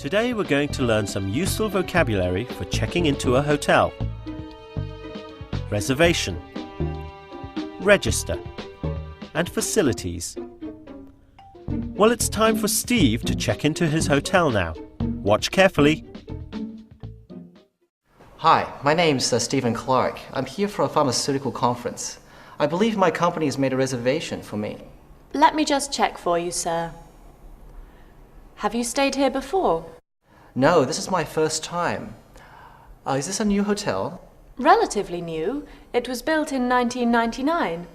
Today we're going to learn some useful vocabulary for checking into a hotel. Reservation, register, and facilities. Well, it's time for Steve to check into his hotel now. Watch carefully. Hi, my name's Stephen Clark. I'm here for a pharmaceutical conference. I believe my company has made a reservation for me. Let me just check for you, sir. Have you stayed here before? No, this is my first time. Is this a new hotel? Relatively new. It was built in 1999.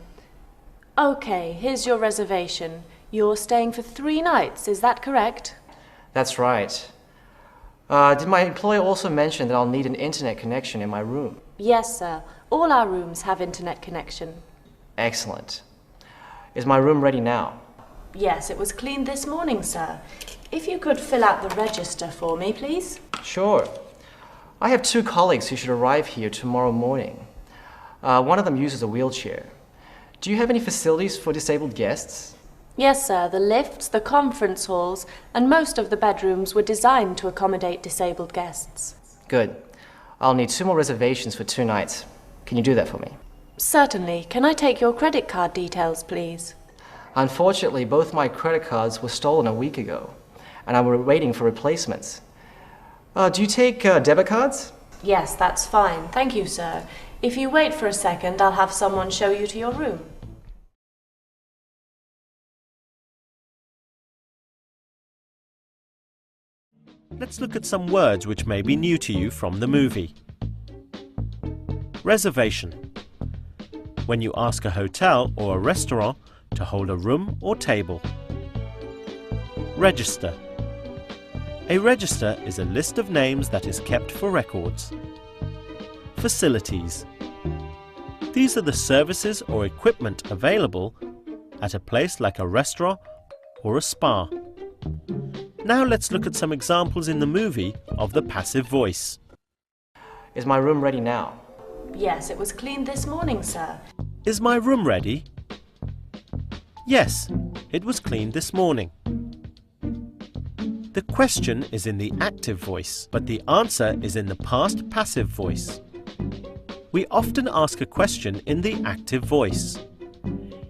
Okay, here's your reservation. You're staying for 3 nights, is that correct? That's right. Did my employer also mention that I'll need an internet connection in my room? Yes, sir. All our rooms have internet connection. Excellent. Is my room ready now? Yes, it was cleaned this morning, sir. If you could fill out the register for me, please. Sure. I have 2 colleagues who should arrive here tomorrow morning. One of them uses a wheelchair. Do you have any facilities for disabled guests? Yes, sir. The lifts, the conference halls, and most of the bedrooms were designed to accommodate disabled guests. Good. I'll need 2 more reservations for 2 nights. Can you do that for me? Certainly. Can I take your credit card details, please? Unfortunately, both my credit cards were stolen a week ago, and I'm waiting for replacements. Do you take debit cards? Yes, that's fine. Thank you, sir. If you wait for a second, I'll have someone show you to your room. Let's look at some words which may be new to you from the movie. Reservation. When you ask a hotel or a restaurant to hold a room or table. Register. A register is a list of names that is kept for records. Facilities. These are the services or equipment available at a place like a restaurant or a spa. Now let's look at some examples in the movie of the passive voice. Is my room ready now? Yes, it was cleaned this morning, sir. Is my room ready? Yes, it was cleaned this morning. The question is in the active voice, but the answer is in the past passive voice. We often ask a question in the active voice.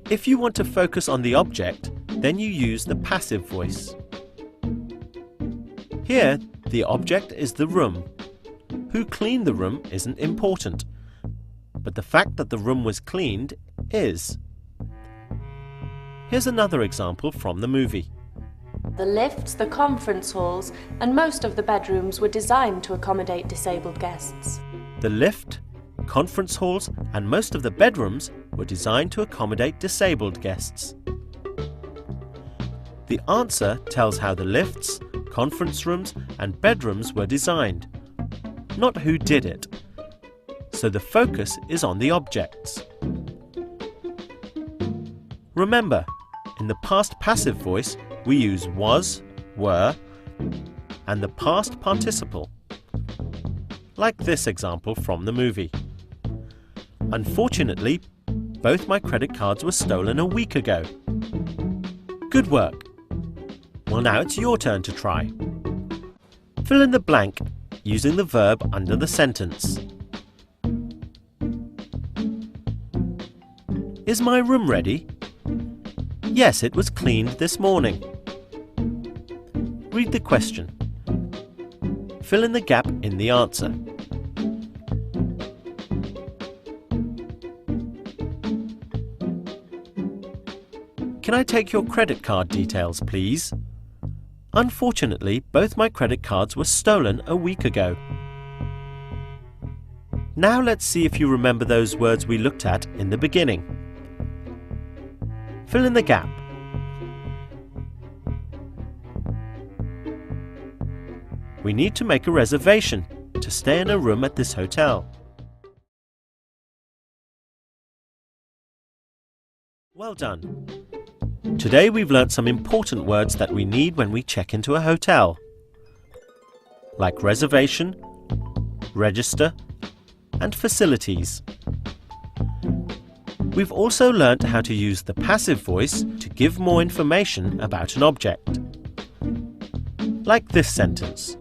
If you want to focus on the object, then you use the passive voice. Here, the object is the room. Who cleaned the room isn't important, but the fact that the room was cleaned is. Here's another example from the movie. The lifts, the conference halls, and most of the bedrooms were designed to accommodate disabled guests. The lift, conference halls, and most of the bedrooms were designed to accommodate disabled guests. The answer tells how the lifts, conference rooms, and bedrooms were designed, not who did it. So the focus is on the objects. Remember, in the past passive voice, we use was, were, and the past participle. Like this example from the movie. Unfortunately, both my credit cards were stolen a week ago. Good work. Well, now it's your turn to try. Fill in the blank using the verb under the sentence. Is my room ready? Yes, it was cleaned this morning. Read the question. Fill in the gap in the answer. Can I take your credit card details, please? Unfortunately, both my credit cards were stolen a week ago. Now let's see if you remember those words we looked at in the beginning. Fill in the gap. We need to make a reservation to stay in a room at this hotel. Well done. Today we've learnt some important words that we need when we check into a hotel, like reservation, register, and facilities. We've also learnt how to use the passive voice to give more information about an object. like this sentence.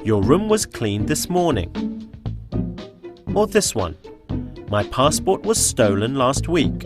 Your room was cleaned this morning. Or this one. My passport was stolen last week.